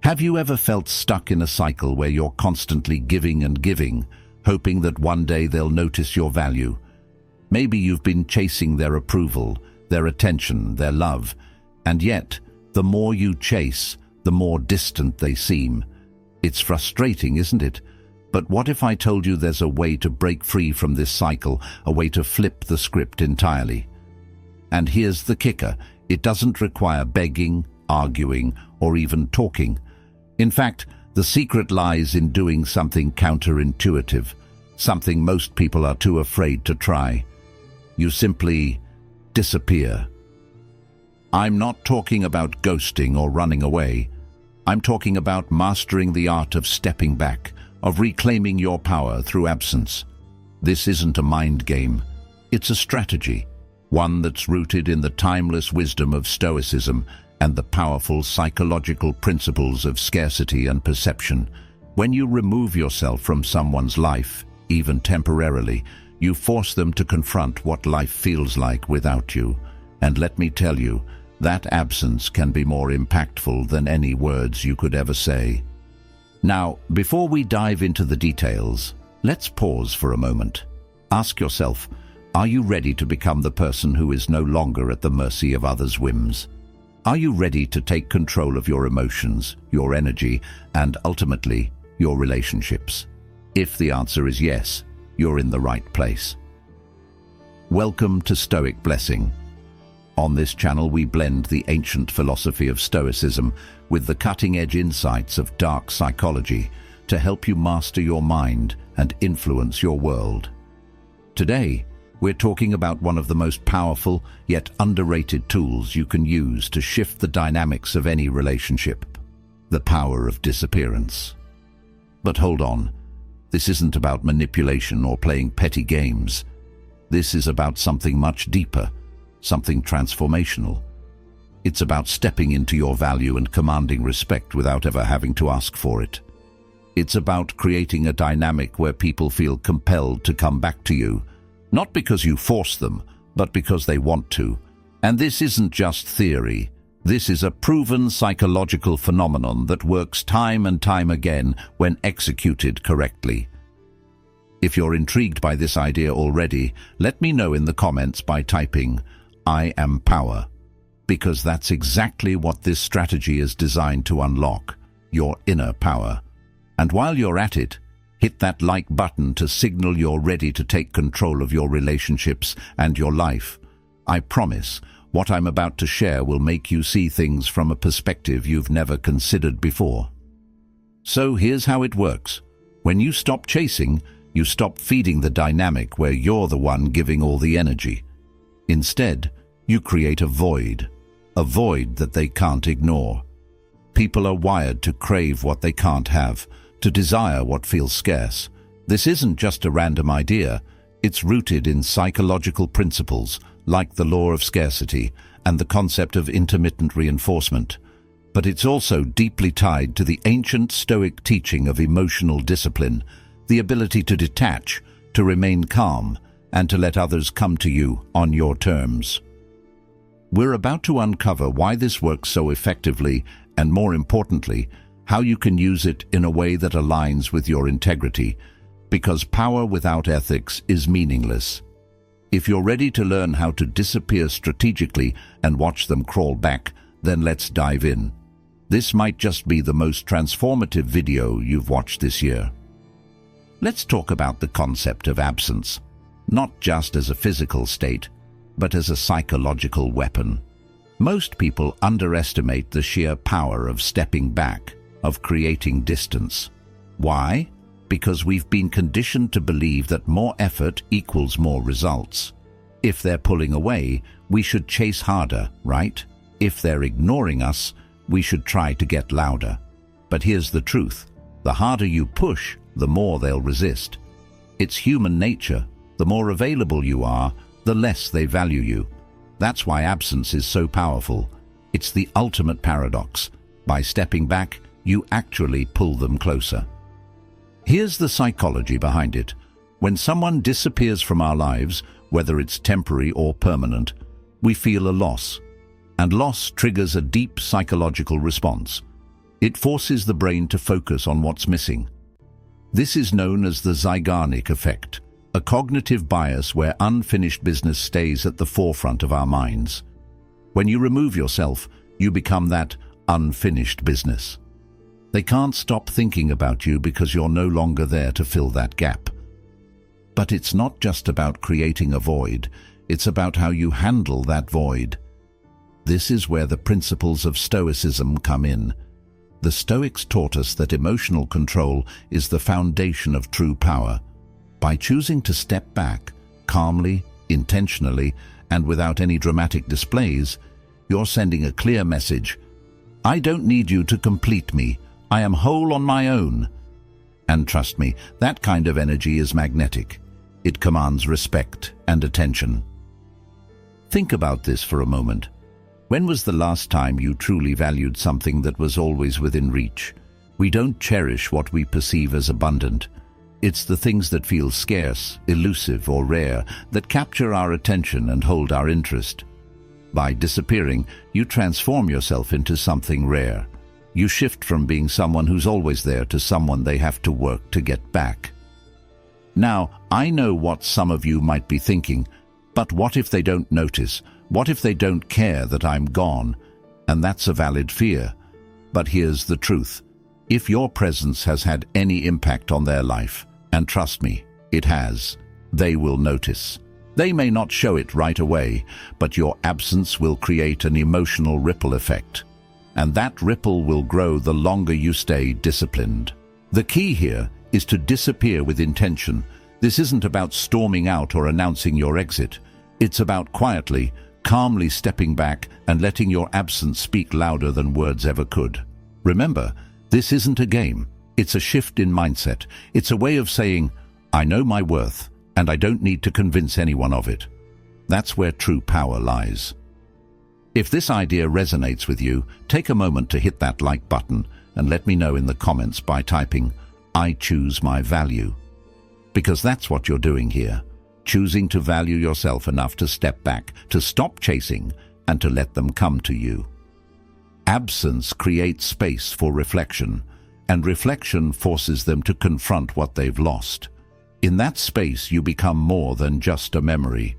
Have you ever felt stuck in a cycle where you're constantly giving and giving, hoping that one day they'll notice your value? Maybe you've been chasing their approval, their attention, their love, and yet, the more you chase, the more distant they seem. It's frustrating, isn't it? But what if I told you there's a way to break free from this cycle, a way to flip the script entirely? And here's the kicker: it doesn't require begging, arguing, or even talking. In fact, the secret lies in doing something counterintuitive, something most people are too afraid to try. You simply disappear. I'm not talking about ghosting or running away. I'm talking about mastering the art of stepping back, of reclaiming your power through absence. This isn't a mind game. It's a strategy, one that's rooted in the timeless wisdom of Stoicism and the powerful psychological principles of scarcity and perception. When you remove yourself from someone's life, even temporarily, you force them to confront what life feels like without you. And let me tell you, that absence can be more impactful than any words you could ever say. Now, before we dive into the details, let's pause for a moment. Ask yourself, are you ready to become the person who is no longer at the mercy of others' whims? Are you ready to take control of your emotions, your energy, and ultimately, your relationships? If the answer is yes, you're in the right place. Welcome to Stoic Blessing. On this channel, we blend the ancient philosophy of Stoicism with the cutting-edge insights of dark psychology to help you master your mind and influence your world. Today, we're talking about one of the most powerful yet underrated tools you can use to shift the dynamics of any relationship: the power of disappearance. But hold on, this isn't about manipulation or playing petty games. This is about something much deeper, something transformational. It's about stepping into your value and commanding respect without ever having to ask for it. It's about creating a dynamic where people feel compelled to come back to you, not because you force them, but because they want to. And this isn't just theory. This is a proven psychological phenomenon that works time and time again when executed correctly. If you're intrigued by this idea already, let me know in the comments by typing, "I am power," because that's exactly what this strategy is designed to unlock: your inner power. And while you're at it, hit that like button to signal you're ready to take control of your relationships and your life. I promise, what I'm about to share will make you see things from a perspective you've never considered before. So here's how it works. When you stop chasing, you stop feeding the dynamic where you're the one giving all the energy. Instead, you create a void that they can't ignore. People are wired to crave what they can't have, to desire what feels scarce. This isn't just a random idea. It's rooted in psychological principles like the law of scarcity and the concept of intermittent reinforcement. But it's also deeply tied to the ancient Stoic teaching of emotional discipline, the ability to detach, to remain calm, and to let others come to you on your terms. We're about to uncover why this works so effectively, and more importantly, how you can use it in a way that aligns with your integrity, because power without ethics is meaningless. If you're ready to learn how to disappear strategically and watch them crawl back, then let's dive in. This might just be the most transformative video you've watched this year. Let's talk about the concept of absence, not just as a physical state, but as a psychological weapon. Most people underestimate the sheer power of stepping back, of creating distance. Why? Because we've been conditioned to believe that more effort equals more results. If they're pulling away, we should chase harder, right? If they're ignoring us, we should try to get louder. But here's the truth: the harder you push, the more they'll resist. It's human nature. The more available you are, the less they value you. That's why absence is so powerful. It's the ultimate paradox. By stepping back, you actually pull them closer. Here's the psychology behind it. When someone disappears from our lives, whether it's temporary or permanent, we feel a loss. And loss triggers a deep psychological response. It forces the brain to focus on what's missing. This is known as the Zeigarnik effect, a cognitive bias where unfinished business stays at the forefront of our minds. When you remove yourself, you become that unfinished business. They can't stop thinking about you because you're no longer there to fill that gap. But it's not just about creating a void, it's about how you handle that void. This is where the principles of Stoicism come in. The Stoics taught us that emotional control is the foundation of true power. By choosing to step back, calmly, intentionally, and without any dramatic displays, you're sending a clear message. I don't need you to complete me. I am whole on my own. And trust me, that kind of energy is magnetic. It commands respect and attention. Think about this for a moment. When was the last time you truly valued something that was always within reach? We don't cherish what we perceive as abundant. It's the things that feel scarce, elusive, or rare that capture our attention and hold our interest. By disappearing, you transform yourself into something rare. You shift from being someone who's always there to someone they have to work to get back. Now, I know what some of you might be thinking, but what if they don't notice? What if they don't care that I'm gone? And that's a valid fear. But here's the truth. If your presence has had any impact on their life, and trust me, it has, they will notice. They may not show it right away, but your absence will create an emotional ripple effect. And that ripple will grow the longer you stay disciplined. The key here is to disappear with intention. This isn't about storming out or announcing your exit. It's about quietly, calmly stepping back and letting your absence speak louder than words ever could. Remember, this isn't a game. It's a shift in mindset. It's a way of saying, I know my worth, and I don't need to convince anyone of it. That's where true power lies. If this idea resonates with you, take a moment to hit that like button and let me know in the comments by typing, I choose my value. Because that's what you're doing here. Choosing to value yourself enough to step back, to stop chasing, and to let them come to you. Absence creates space for reflection, and reflection forces them to confront what they've lost. In that space, you become more than just a memory.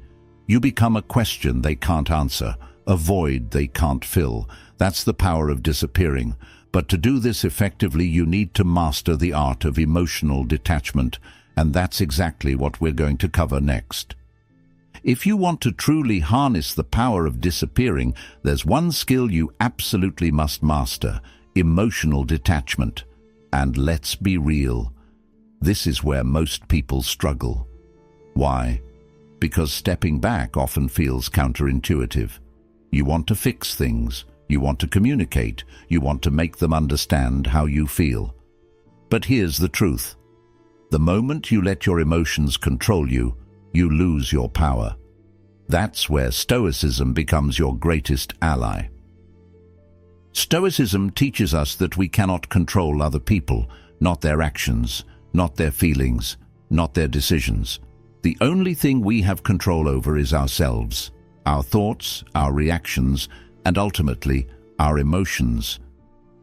You become a question they can't answer, a void they can't fill. That's the power of disappearing. But to do this effectively, you need to master the art of emotional detachment, and that's exactly what we're going to cover next. If you want to truly harness the power of disappearing, there's one skill you absolutely must master: emotional detachment. And let's be real, this is where most people struggle. Why? Because stepping back often feels counterintuitive. You want to fix things, you want to communicate, you want to make them understand how you feel. But here's the truth. The moment you let your emotions control you, you lose your power. That's where Stoicism becomes your greatest ally. Stoicism teaches us that we cannot control other people, not their actions, not their feelings, not their decisions. The only thing we have control over is ourselves, our thoughts, our reactions, and ultimately, our emotions.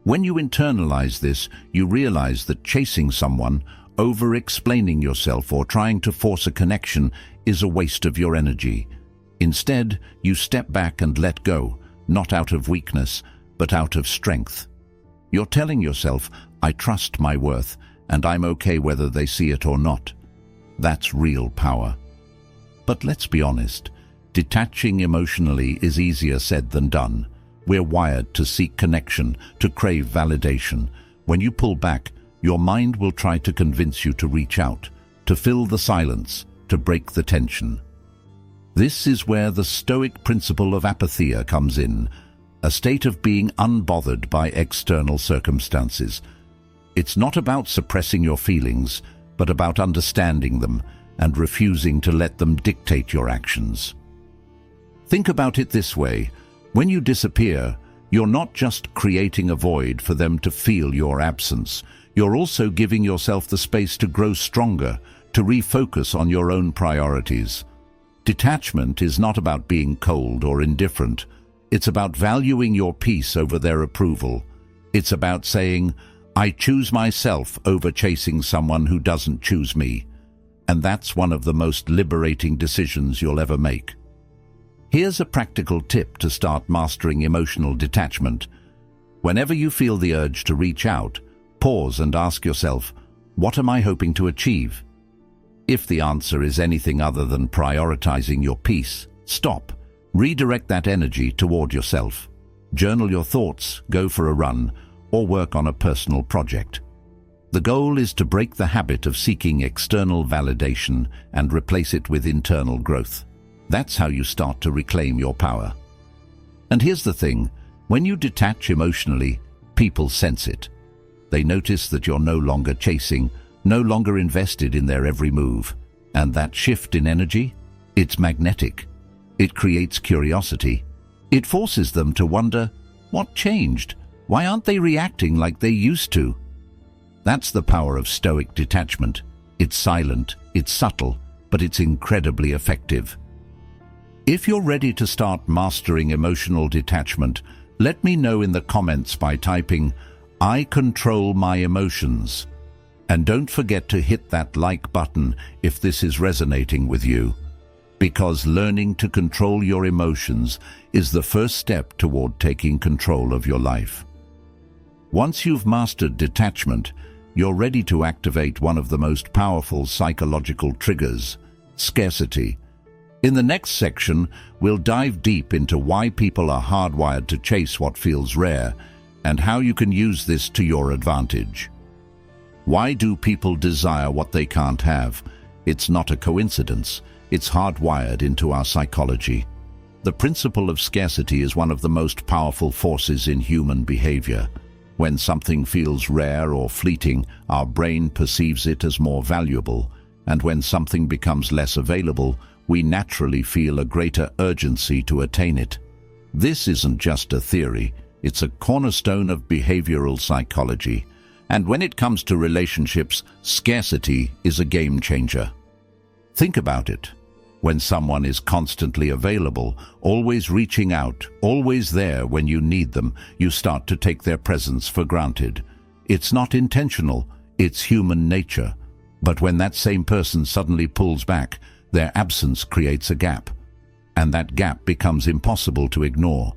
When you internalize this, you realize that chasing someone, over-explaining yourself, or trying to force a connection is a waste of your energy. Instead, you step back and let go, not out of weakness, but out of strength. You're telling yourself, I trust my worth, and I'm okay whether they see it or not. That's real power. But let's be honest, detaching emotionally is easier said than done. We're wired to seek connection, to crave validation. When you pull back, your mind will try to convince you to reach out, to fill the silence, to break the tension. This is where the Stoic principle of apatheia comes in, a state of being unbothered by external circumstances. It's not about suppressing your feelings, but about understanding them and refusing to let them dictate your actions. Think about it this way. When you disappear, you're not just creating a void for them to feel your absence. You're also giving yourself the space to grow stronger, to refocus on your own priorities. Detachment is not about being cold or indifferent. It's about valuing your peace over their approval. It's about saying, I choose myself over chasing someone who doesn't choose me. And that's one of the most liberating decisions you'll ever make. Here's a practical tip to start mastering emotional detachment. Whenever you feel the urge to reach out, pause and ask yourself, what am I hoping to achieve? If the answer is anything other than prioritizing your peace, stop. Redirect that energy toward yourself. Journal your thoughts, go for a run, or work on a personal project. The goal is to break the habit of seeking external validation and replace it with internal growth. That's how you start to reclaim your power. And here's the thing, when you detach emotionally, people sense it. They notice that you're no longer chasing, no longer invested in their every move. And that shift in energy, it's magnetic. It creates curiosity. It forces them to wonder, what changed? Why aren't they reacting like they used to? That's the power of Stoic detachment. It's silent, it's subtle, but it's incredibly effective. If you're ready to start mastering emotional detachment, let me know in the comments by typing, I control my emotions. And don't forget to hit that like button if this is resonating with you. Because learning to control your emotions is the first step toward taking control of your life. Once you've mastered detachment, you're ready to activate one of the most powerful psychological triggers, scarcity. In the next section, we'll dive deep into why people are hardwired to chase what feels rare and how you can use this to your advantage. Why do people desire what they can't have? It's not a coincidence. It's hardwired into our psychology. The principle of scarcity is one of the most powerful forces in human behavior. When something feels rare or fleeting, our brain perceives it as more valuable, and when something becomes less available, we naturally feel a greater urgency to attain it. This isn't just a theory, it's a cornerstone of behavioral psychology. And when it comes to relationships, scarcity is a game changer. Think about it. When someone is constantly available, always reaching out, always there when you need them, you start to take their presence for granted. It's not intentional, it's human nature. But when that same person suddenly pulls back, their absence creates a gap. And that gap becomes impossible to ignore.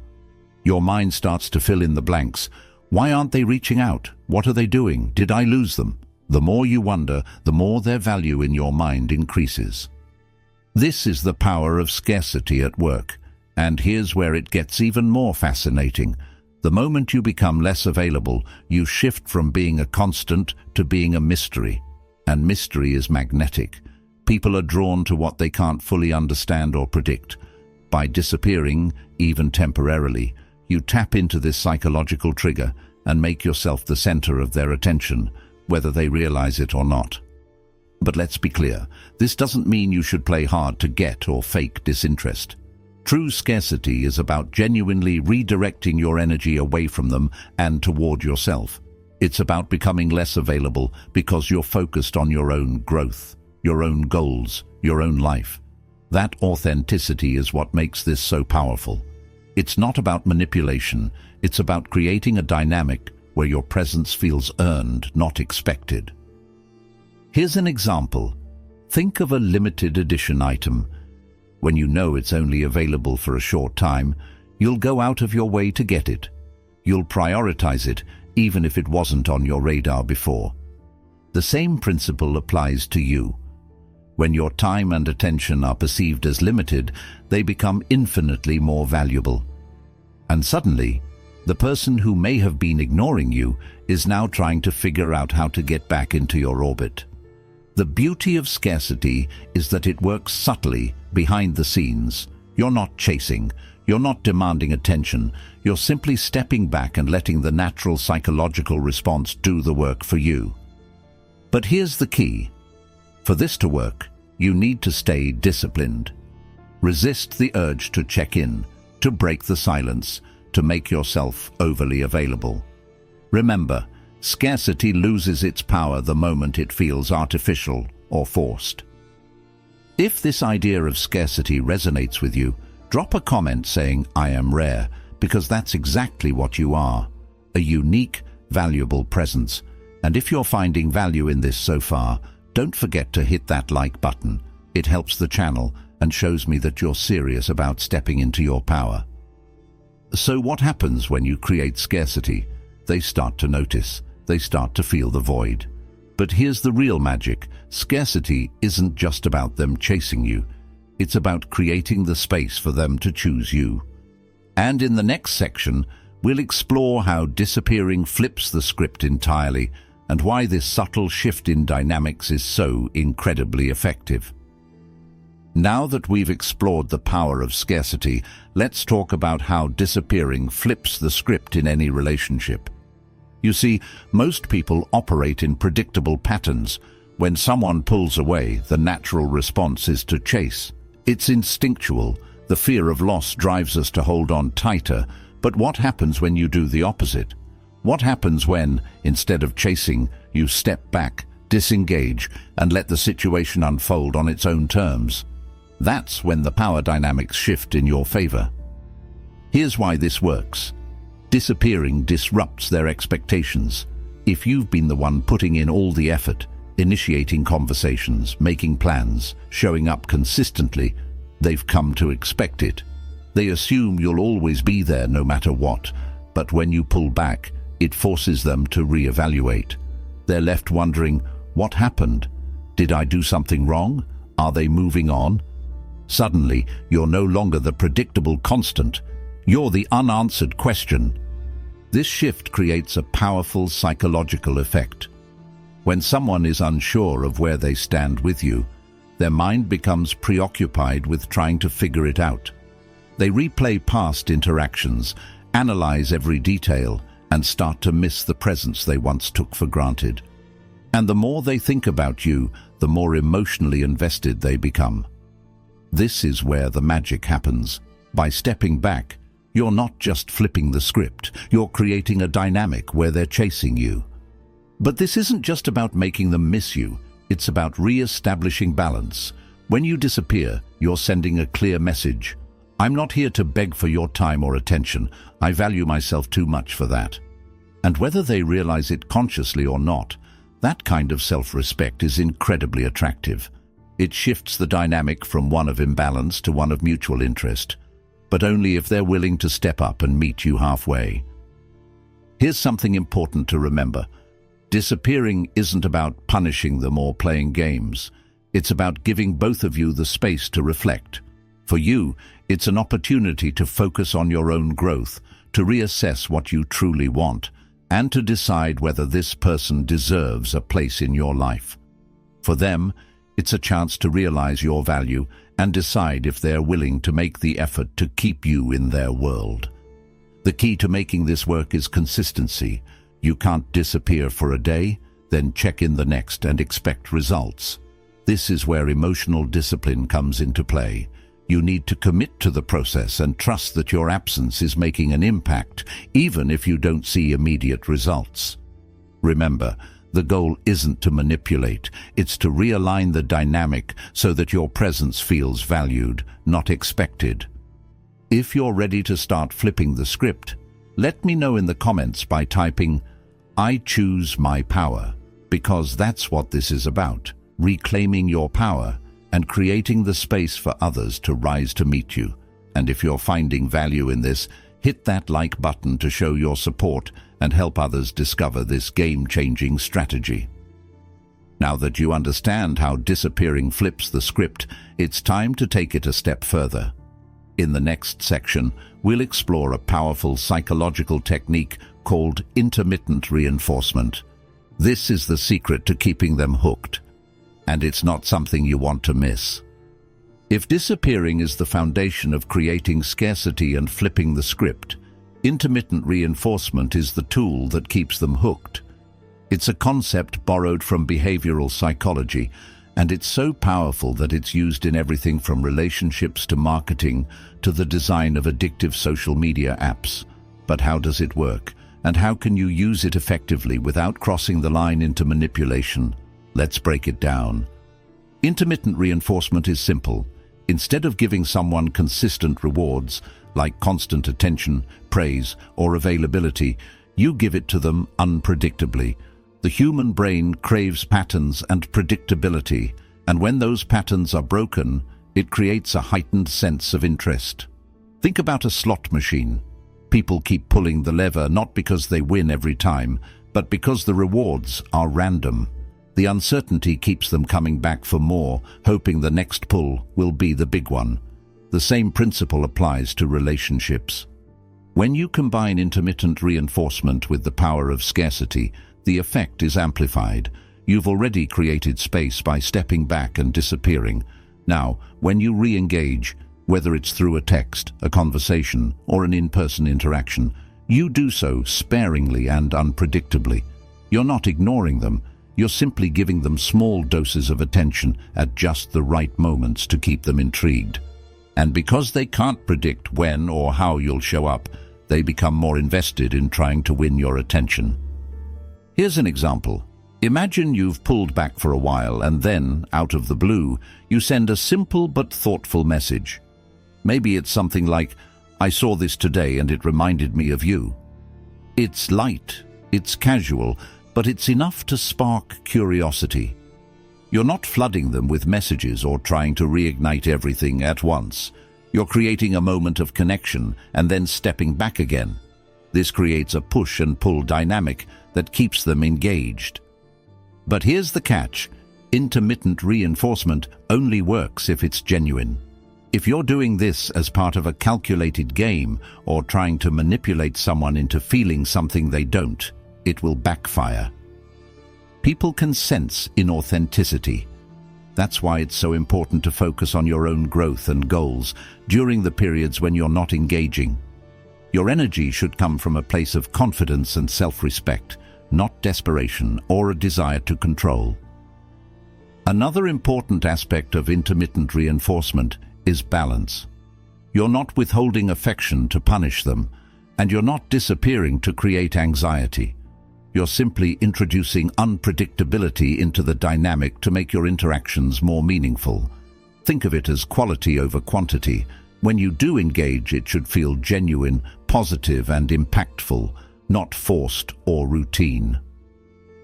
Your mind starts to fill in the blanks. Why aren't they reaching out? What are they doing? Did I lose them? The more you wonder, the more their value in your mind increases. This is the power of scarcity at work. And here's where it gets even more fascinating. The moment you become less available, you shift from being a constant to being a mystery. And mystery is magnetic. People are drawn to what they can't fully understand or predict. By disappearing, even temporarily, you tap into this psychological trigger and make yourself the center of their attention, whether they realize it or not. But let's be clear, this doesn't mean you should play hard to get or fake disinterest. True scarcity is about genuinely redirecting your energy away from them and toward yourself. It's about becoming less available because you're focused on your own growth, your own goals, your own life. That authenticity is what makes this so powerful. It's not about manipulation, it's about creating a dynamic where your presence feels earned, not expected. Here's an example. Think of a limited edition item. When you know it's only available for a short time, you'll go out of your way to get it. You'll prioritize it, even if it wasn't on your radar before. The same principle applies to you. When your time and attention are perceived as limited, they become infinitely more valuable. And suddenly, the person who may have been ignoring you is now trying to figure out how to get back into your orbit. The beauty of scarcity is that it works subtly, behind the scenes. You're not chasing, you're not demanding attention, you're simply stepping back and letting the natural psychological response do the work for you. But here's the key. For this to work, you need to stay disciplined. Resist the urge to check in, to break the silence, to make yourself overly available. Remember, scarcity loses its power the moment it feels artificial or forced. If this idea of scarcity resonates with you, drop a comment saying, I am rare, because that's exactly what you are. A unique, valuable presence. And if you're finding value in this so far, don't forget to hit that like button. It helps the channel and shows me that you're serious about stepping into your power. So what happens when you create scarcity? They start to notice. They start to feel the void. But here's the real magic. Scarcity isn't just about them chasing you. It's about creating the space for them to choose you. And in the next section, we'll explore how disappearing flips the script entirely and why this subtle shift in dynamics is so incredibly effective. Now that we've explored the power of scarcity, let's talk about how disappearing flips the script in any relationship. You see, most people operate in predictable patterns. When someone pulls away, the natural response is to chase. It's instinctual. The fear of loss drives us to hold on tighter. But what happens when you do the opposite? What happens when, instead of chasing, you step back, disengage, and let the situation unfold on its own terms? That's when the power dynamics shift in your favor. Here's why this works. Disappearing disrupts their expectations. If you've been the one putting in all the effort, initiating conversations, making plans, showing up consistently, they've come to expect it. They assume you'll always be there no matter what, but when you pull back, it forces them to reevaluate. They're left wondering, what happened? Did I do something wrong? Are they moving on? Suddenly, you're no longer the predictable constant. You're the unanswered question. This shift creates a powerful psychological effect. When someone is unsure of where they stand with you, their mind becomes preoccupied with trying to figure it out. They replay past interactions, analyze every detail, and start to miss the presence they once took for granted. And the more they think about you, the more emotionally invested they become. This is where the magic happens. By stepping back, you're not just flipping the script, you're creating a dynamic where they're chasing you. But this isn't just about making them miss you, it's about re-establishing balance. When you disappear, you're sending a clear message. I'm not here to beg for your time or attention. I value myself too much for that. And whether they realize it consciously or not, that kind of self-respect is incredibly attractive. It shifts the dynamic from one of imbalance to one of mutual interest, but only if they're willing to step up and meet you halfway. Here's something important to remember. Disappearing isn't about punishing them or playing games. It's about giving both of you the space to reflect. For you, it's an opportunity to focus on your own growth, to reassess what you truly want, and to decide whether this person deserves a place in your life. For them, it's a chance to realize your value and decide if they're willing to make the effort to keep you in their world. The key to making this work is consistency. You can't disappear for a day, then check in the next and expect results. This is where emotional discipline comes into play. You need to commit to the process and trust that your absence is making an impact, even if you don't see immediate results. Remember, the goal isn't to manipulate, it's to realign the dynamic so that your presence feels valued, not expected. If you're ready to start flipping the script, let me know in the comments by typing, "I choose my power," because that's what this is about, reclaiming your power and creating the space for others to rise to meet you. And if you're finding value in this, hit that like button to show your support and help others discover this game-changing strategy. Now that you understand how disappearing flips the script, it's time to take it a step further. In the next section, we'll explore a powerful psychological technique called intermittent reinforcement. This is the secret to keeping them hooked, and it's not something you want to miss. If disappearing is the foundation of creating scarcity and flipping the script, intermittent reinforcement is the tool that keeps them hooked. It's a concept borrowed from behavioral psychology, and it's so powerful that it's used in everything from relationships to marketing to the design of addictive social media apps. But how does it work? And how can you use it effectively without crossing the line into manipulation? Let's break it down. Intermittent reinforcement is simple. Instead of giving someone consistent rewards, like constant attention, praise, or availability, You give it to them unpredictably. The human brain craves patterns and predictability, and when those patterns are broken, it creates a heightened sense of interest. Think about a slot machine. People keep pulling the lever not because they win every time, but because the rewards are random. The uncertainty keeps them coming back for more, hoping the next pull will be the big one. The same principle applies to relationships. When you combine intermittent reinforcement with the power of scarcity, the effect is amplified. You've already created space by stepping back and disappearing. Now, when you re-engage, whether it's through a text, a conversation, or an in-person interaction, you do so sparingly and unpredictably. You're not ignoring them, you're simply giving them small doses of attention at just the right moments to keep them intrigued. And because they can't predict when or how you'll show up, they become more invested in trying to win your attention. Here's an example. Imagine you've pulled back for a while and then, out of the blue, you send a simple but thoughtful message. Maybe it's something like, "I saw this today and it reminded me of you." It's light, it's casual, but it's enough to spark curiosity. You're not flooding them with messages or trying to reignite everything at once. You're creating a moment of connection and then stepping back again. This creates a push and pull dynamic that keeps them engaged. But here's the catch. Intermittent reinforcement only works if it's genuine. If you're doing this as part of a calculated game or trying to manipulate someone into feeling something they don't, it will backfire. People can sense inauthenticity. That's why it's so important to focus on your own growth and goals during the periods when you're not engaging. Your energy should come from a place of confidence and self-respect, not desperation or a desire to control. Another important aspect of intermittent reinforcement is balance. You're not withholding affection to punish them, and you're not disappearing to create anxiety. You're simply introducing unpredictability into the dynamic to make your interactions more meaningful. Think of it as quality over quantity. When you do engage, it should feel genuine, positive, and impactful, not forced or routine.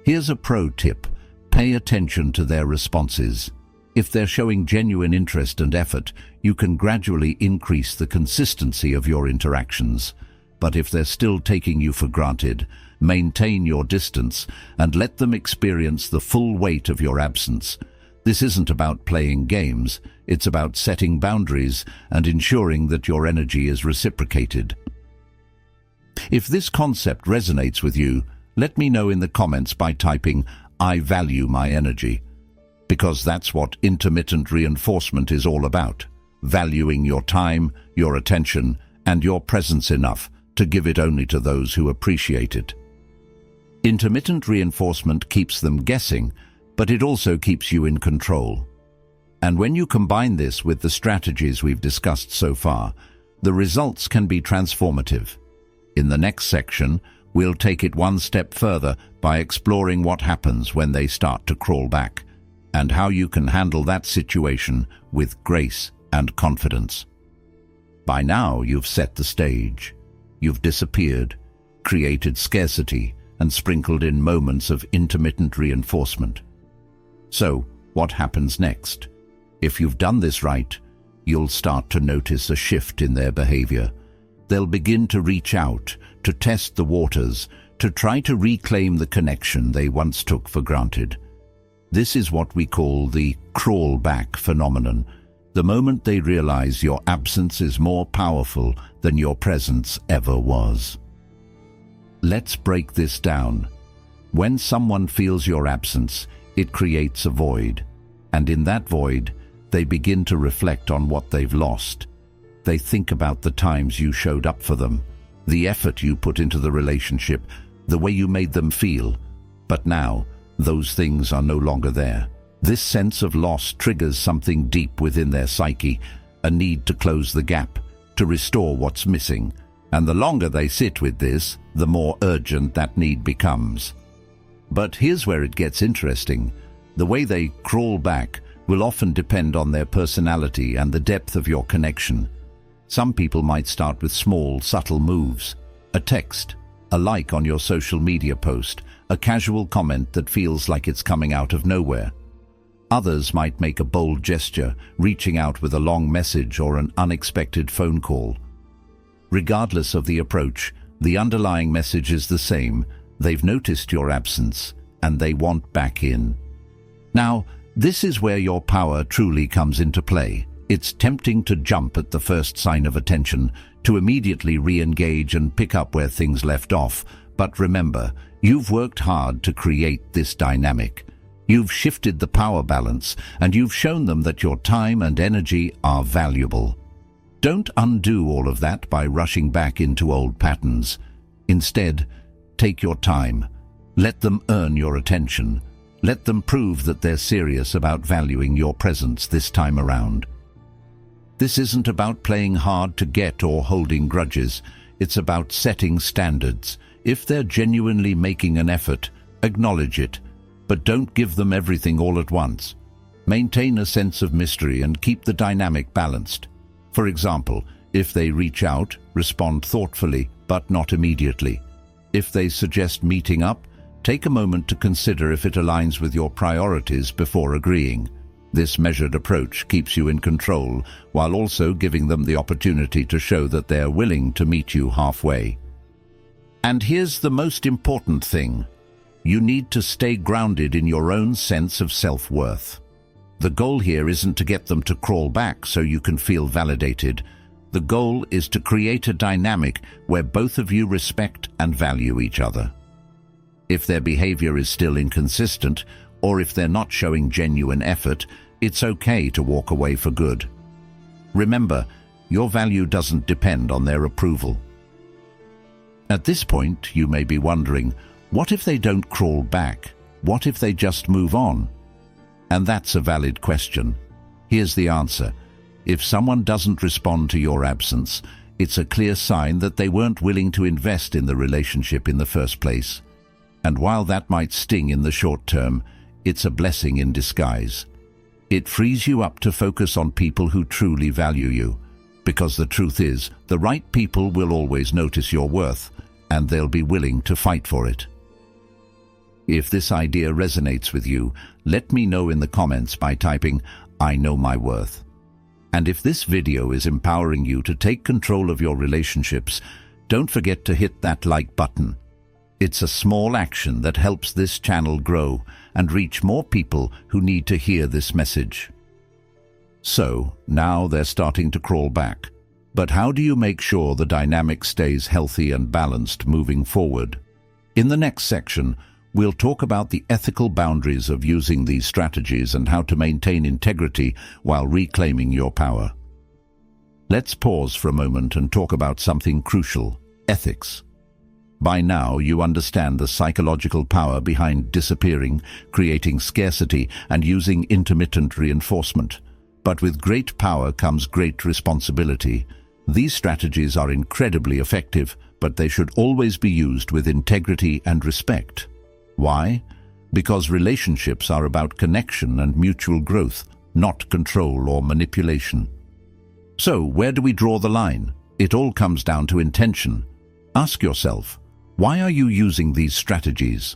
Here's a pro tip. Pay attention to their responses. If they're showing genuine interest and effort, you can gradually increase the consistency of your interactions. But if they're still taking you for granted, maintain your distance and let them experience the full weight of your absence. This isn't about playing games, it's about setting boundaries and ensuring that your energy is reciprocated. If this concept resonates with you, let me know in the comments by typing, "I value my energy." Because that's what intermittent reinforcement is all about. Valuing your time, your attention, and your presence enough to give it only to those who appreciate it. Intermittent reinforcement keeps them guessing, but it also keeps you in control. And when you combine this with the strategies we've discussed so far, the results can be transformative. In the next section, we'll take it one step further by exploring what happens when they start to crawl back, and how you can handle that situation with grace and confidence. By now, you've set the stage. You've disappeared, created scarcity, and sprinkled in moments of intermittent reinforcement. So, what happens next? If you've done this right, you'll start to notice a shift in their behavior. They'll begin to reach out, to test the waters, to try to reclaim the connection they once took for granted. This is what we call the crawl back phenomenon, the moment they realize your absence is more powerful than your presence ever was. Let's break this down. When someone feels your absence, it creates a void, and in that void, they begin to reflect on what they've lost. They think about the times you showed up for them, the effort you put into the relationship, the way you made them feel. But now, those things are no longer there. This sense of loss triggers something deep within their psyche, a need to close the gap, to restore what's missing. And the longer they sit with this, the more urgent that need becomes. But here's where it gets interesting. The way they crawl back will often depend on their personality and the depth of your connection. Some people might start with small, subtle moves, a text, a like on your social media post, a casual comment that feels like it's coming out of nowhere. Others might make a bold gesture, reaching out with a long message or an unexpected phone call. Regardless of the approach, the underlying message is the same. They've noticed your absence, and they want back in. Now, this is where your power truly comes into play. It's tempting to jump at the first sign of attention, to immediately re-engage and pick up where things left off. But remember, you've worked hard to create this dynamic. You've shifted the power balance, and you've shown them that your time and energy are valuable. Don't undo all of that by rushing back into old patterns. Instead, take your time. Let them earn your attention. Let them prove that they're serious about valuing your presence this time around. This isn't about playing hard to get or holding grudges. It's about setting standards. If they're genuinely making an effort, acknowledge it, but don't give them everything all at once. Maintain a sense of mystery and keep the dynamic balanced. For example, if they reach out, respond thoughtfully, but not immediately. If they suggest meeting up, take a moment to consider if it aligns with your priorities before agreeing. This measured approach keeps you in control, while also giving them the opportunity to show that they're willing to meet you halfway. And here's the most important thing. You need to stay grounded in your own sense of self-worth. The goal here isn't to get them to crawl back so you can feel validated. The goal is to create a dynamic where both of you respect and value each other. If their behavior is still inconsistent, or if they're not showing genuine effort, it's okay to walk away for good. Remember, your value doesn't depend on their approval. At this point, you may be wondering, what if they don't crawl back? What if they just move on? And that's a valid question. Here's the answer. If someone doesn't respond to your absence, it's a clear sign that they weren't willing to invest in the relationship in the first place. And while that might sting in the short term, it's a blessing in disguise. It frees you up to focus on people who truly value you. Because the truth is, the right people will always notice your worth, and they'll be willing to fight for it. If this idea resonates with you, let me know in the comments by typing, "I know my worth." And if this video is empowering you to take control of your relationships, don't forget to hit that like button. It's a small action that helps this channel grow and reach more people who need to hear this message. So, now they're starting to crawl back. But how do you make sure the dynamic stays healthy and balanced moving forward? In the next section, we'll talk about the ethical boundaries of using these strategies and how to maintain integrity while reclaiming your power. Let's pause for a moment and talk about something crucial: ethics. By now, you understand the psychological power behind disappearing, creating scarcity, and using intermittent reinforcement. But with great power comes great responsibility. These strategies are incredibly effective, but they should always be used with integrity and respect. Why? Because relationships are about connection and mutual growth, not control or manipulation. So, where do we draw the line? It all comes down to intention. Ask yourself, why are you using these strategies?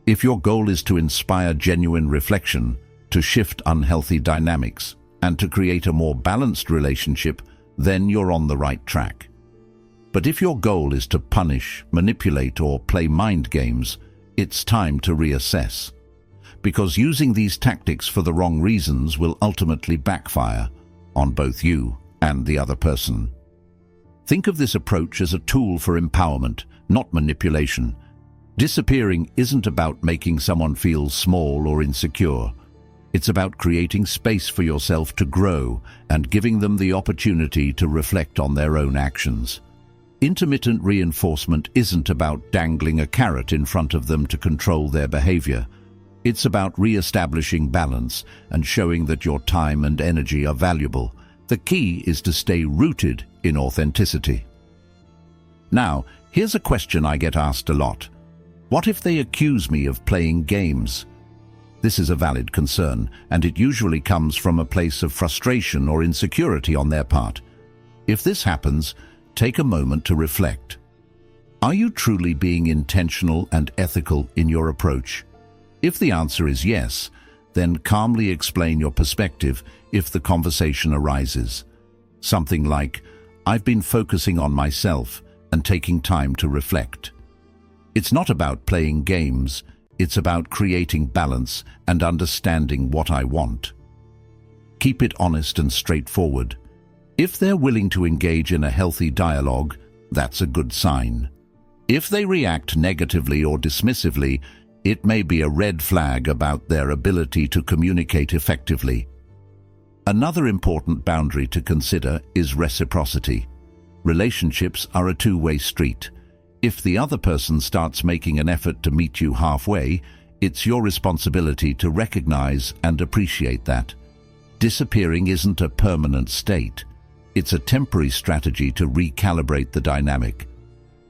If your goal is to inspire genuine reflection, to shift unhealthy dynamics, and to create a more balanced relationship, then you're on the right track. But if your goal is to punish, manipulate, or play mind games, it's time to reassess. Because using these tactics for the wrong reasons will ultimately backfire on both you and the other person. Think of this approach as a tool for empowerment, not manipulation. Disappearing isn't about making someone feel small or insecure. It's about creating space for yourself to grow and giving them the opportunity to reflect on their own actions. Intermittent reinforcement isn't about dangling a carrot in front of them to control their behavior. It's about re-establishing balance and showing that your time and energy are valuable. The key is to stay rooted in authenticity. Now, here's a question I get asked a lot. What if they accuse me of playing games? This is a valid concern, and it usually comes from a place of frustration or insecurity on their part. If this happens, take a moment to reflect. Are you truly being intentional and ethical in your approach? If the answer is yes, then calmly explain your perspective if the conversation arises. Something like, "I've been focusing on myself and taking time to reflect." It's not about playing games, it's about creating balance and understanding what I want. Keep it honest and straightforward. If they're willing to engage in a healthy dialogue, that's a good sign. If they react negatively or dismissively, it may be a red flag about their ability to communicate effectively. Another important boundary to consider is reciprocity. Relationships are a two-way street. If the other person starts making an effort to meet you halfway, it's your responsibility to recognize and appreciate that. Disappearing isn't a permanent state. It's a temporary strategy to recalibrate the dynamic.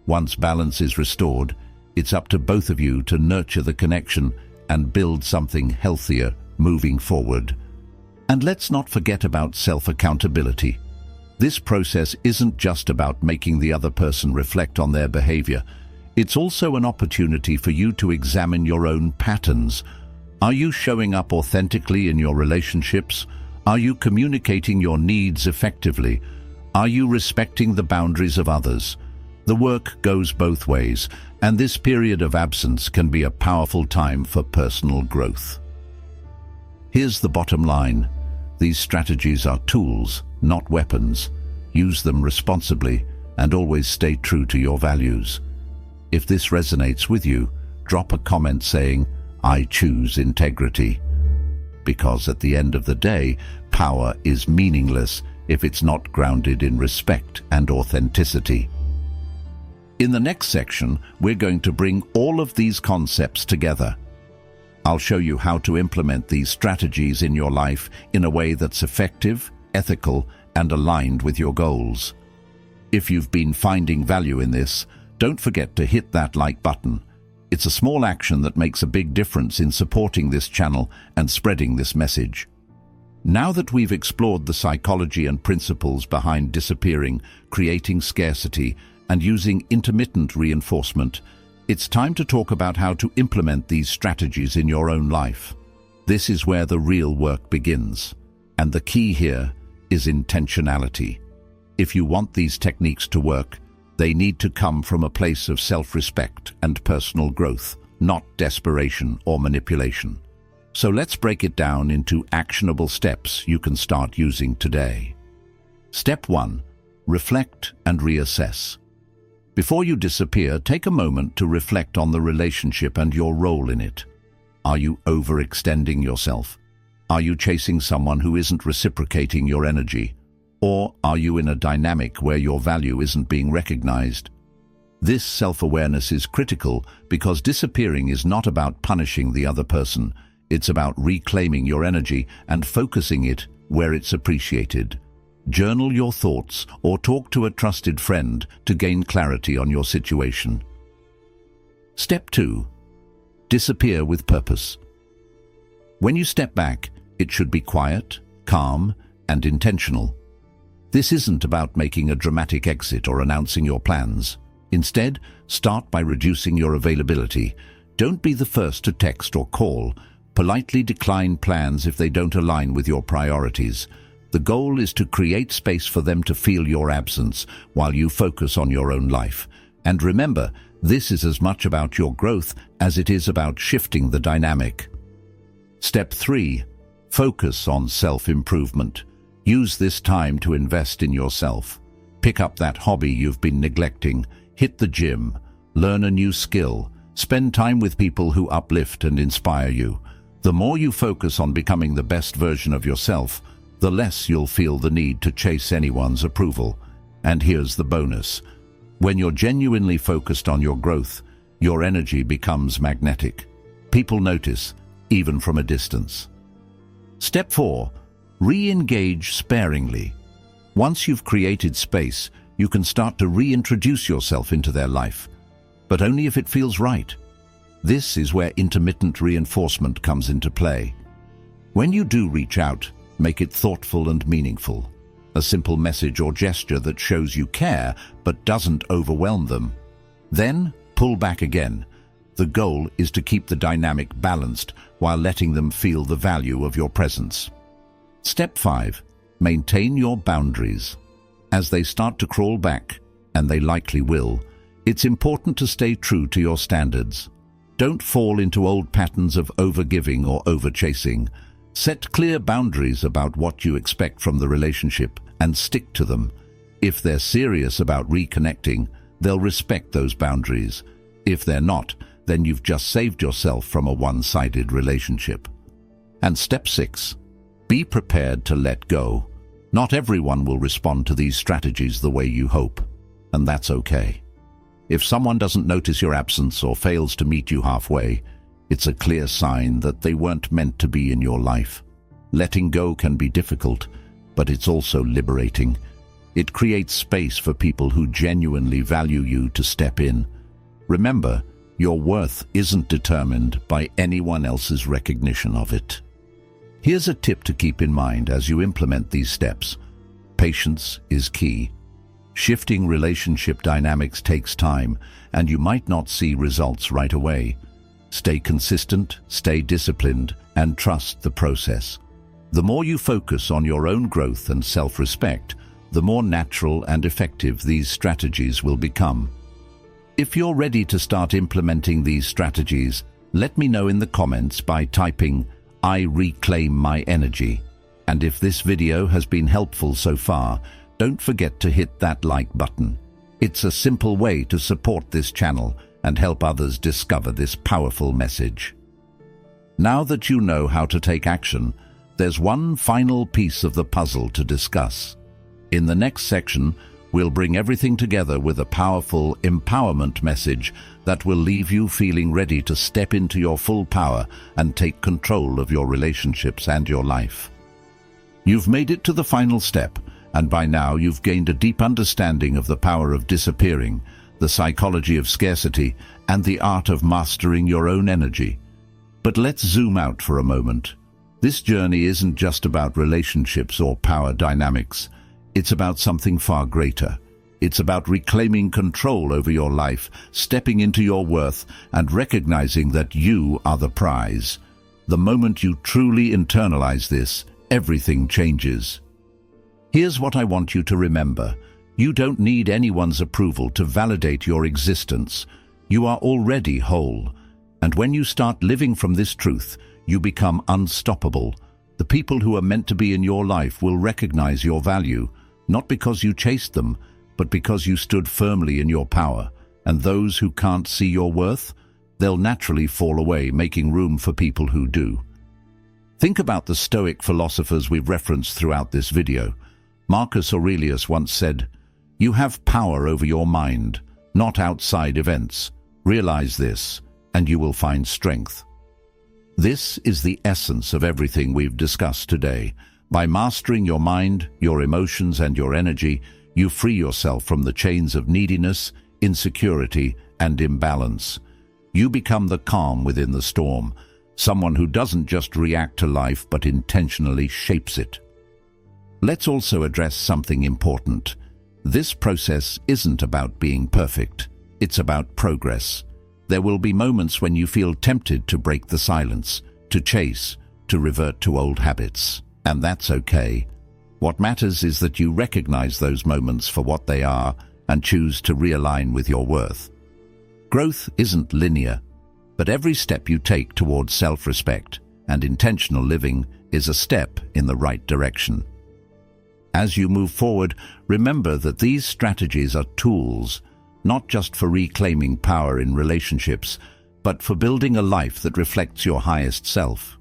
Once balance is restored, it's up to both of you to nurture the connection and build something healthier moving forward. And let's not forget about self-accountability. This process isn't just about making the other person reflect on their behavior. It's also an opportunity for you to examine your own patterns. Are you showing up authentically in your relationships? Are you communicating your needs effectively? Are you respecting the boundaries of others? The work goes both ways, and this period of absence can be a powerful time for personal growth. Here's the bottom line. These strategies are tools, not weapons. Use them responsibly and always stay true to your values. If this resonates with you, drop a comment saying, "I choose integrity." Because at the end of the day, power is meaningless if it's not grounded in respect and authenticity. In the next section, we're going to bring all of these concepts together. I'll show you how to implement these strategies in your life in a way that's effective, ethical, and aligned with your goals. If you've been finding value in this, don't forget to hit that like button. It's a small action that makes a big difference in supporting this channel and spreading this message. Now that we've explored the psychology and principles behind disappearing, creating scarcity, and using intermittent reinforcement, it's time to talk about how to implement these strategies in your own life. This is where the real work begins. And the key here is intentionality. If you want these techniques to work, they need to come from a place of self-respect and personal growth, not desperation or manipulation. So let's break it down into actionable steps you can start using today. Step 1. Reflect and reassess. Before you disappear, take a moment to reflect on the relationship and your role in it. Are you overextending yourself? Are you chasing someone who isn't reciprocating your energy? Or are you in a dynamic where your value isn't being recognized? This self-awareness is critical because disappearing is not about punishing the other person. It's about reclaiming your energy and focusing it where it's appreciated. Journal your thoughts or talk to a trusted friend to gain clarity on your situation. Step 2. Disappear with purpose. When you step back, it should be quiet, calm, and intentional. This isn't about making a dramatic exit or announcing your plans. Instead, start by reducing your availability. Don't be the first to text or call. Politely decline plans if they don't align with your priorities. The goal is to create space for them to feel your absence while you focus on your own life. And remember, this is as much about your growth as it is about shifting the dynamic. Step 3. Focus on self-improvement. Use this time to invest in yourself. Pick up that hobby you've been neglecting, hit the gym, learn a new skill, spend time with people who uplift and inspire you. The more you focus on becoming the best version of yourself, the less you'll feel the need to chase anyone's approval. And here's the bonus. When you're genuinely focused on your growth, your energy becomes magnetic. People notice, even from a distance. Step 4. Re-engage sparingly. Once you've created space, you can start to reintroduce yourself into their life, but only if it feels right. This is where intermittent reinforcement comes into play. When you do reach out, make it thoughtful and meaningful. A simple message or gesture that shows you care but doesn't overwhelm them. Then pull back again. The goal is to keep the dynamic balanced while letting them feel the value of your presence. Step 5. Maintain your boundaries. As they start to crawl back, and they likely will, it's important to stay true to your standards. Don't fall into old patterns of overgiving or overchasing. Set clear boundaries about what you expect from the relationship and stick to them. If they're serious about reconnecting, they'll respect those boundaries. If they're not, then you've just saved yourself from a one-sided relationship. And step 6. Be prepared to let go. Not everyone will respond to these strategies the way you hope, and that's okay. If someone doesn't notice your absence or fails to meet you halfway, it's a clear sign that they weren't meant to be in your life. Letting go can be difficult, but it's also liberating. It creates space for people who genuinely value you to step in. Remember, your worth isn't determined by anyone else's recognition of it. Here's a tip to keep in mind as you implement these steps. Patience is key. Shifting relationship dynamics takes time, and you might not see results right away. Stay consistent, stay disciplined, and trust the process. The more you focus on your own growth and self-respect, the more natural and effective these strategies will become. If you're ready to start implementing these strategies, let me know in the comments by typing, "I reclaim my energy." And if this video has been helpful so far, don't forget to hit that like button. It's a simple way to support this channel and help others discover this powerful message. Now that you know how to take action, there's one final piece of the puzzle to discuss. In the next section, we'll bring everything together with a powerful empowerment message that will leave you feeling ready to step into your full power and take control of your relationships and your life. You've made it to the final step, and by now you've gained a deep understanding of the power of disappearing, the psychology of scarcity, and the art of mastering your own energy. But let's zoom out for a moment. This journey isn't just about relationships or power dynamics. It's about something far greater. It's about reclaiming control over your life, stepping into your worth, and recognizing that you are the prize. The moment you truly internalize this, everything changes. Here's what I want you to remember. You don't need anyone's approval to validate your existence. You are already whole. And when you start living from this truth, you become unstoppable. The people who are meant to be in your life will recognize your value, not because you chased them, but because you stood firmly in your power. And those who can't see your worth, they'll naturally fall away, making room for people who do. Think about the Stoic philosophers we've referenced throughout this video. Marcus Aurelius once said, "You have power over your mind, not outside events. Realize this, and you will find strength." This is the essence of everything we've discussed today. By mastering your mind, your emotions, and your energy, you free yourself from the chains of neediness, insecurity, and imbalance. You become the calm within the storm, someone who doesn't just react to life but intentionally shapes it. Let's also address something important. This process isn't about being perfect. It's about progress. There will be moments when you feel tempted to break the silence, to chase, to revert to old habits. And that's okay. What matters is that you recognize those moments for what they are and choose to realign with your worth. Growth isn't linear, but every step you take towards self-respect and intentional living is a step in the right direction. As you move forward, remember that these strategies are tools, not just for reclaiming power in relationships, but for building a life that reflects your highest self.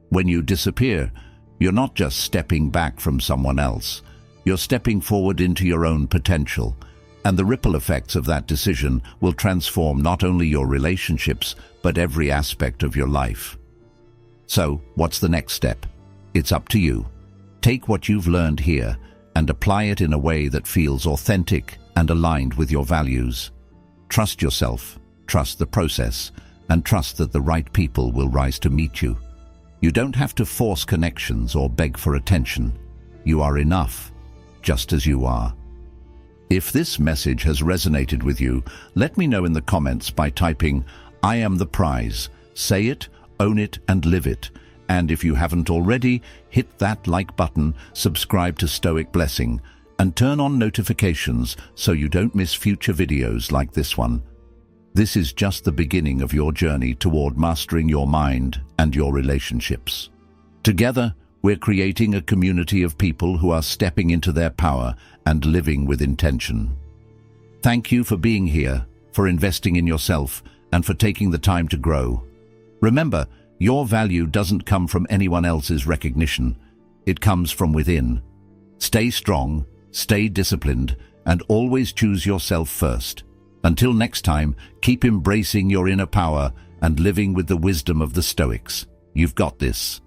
When you disappear, you're not just stepping back from someone else. You're stepping forward into your own potential, and the ripple effects of that decision will transform not only your relationships, but every aspect of your life. So, what's the next step? It's up to you. Take what you've learned here and apply it in a way that feels authentic and aligned with your values. Trust yourself, trust the process, and trust that the right people will rise to meet you. You don't have to force connections or beg for attention. You are enough, just as you are. If this message has resonated with you, let me know in the comments by typing, "I am the prize." Say it, own it, and live it. And if you haven't already, hit that like button, subscribe to Stoic Blessing, and turn on notifications so you don't miss future videos like this one. This is just the beginning of your journey toward mastering your mind and your relationships. Together, we're creating a community of people who are stepping into their power and living with intention. Thank you for being here, for investing in yourself, and for taking the time to grow. Remember, your value doesn't come from anyone else's recognition. It comes from within. Stay strong, stay disciplined, and always choose yourself first. Until next time, keep embracing your inner power and living with the wisdom of the Stoics. You've got this.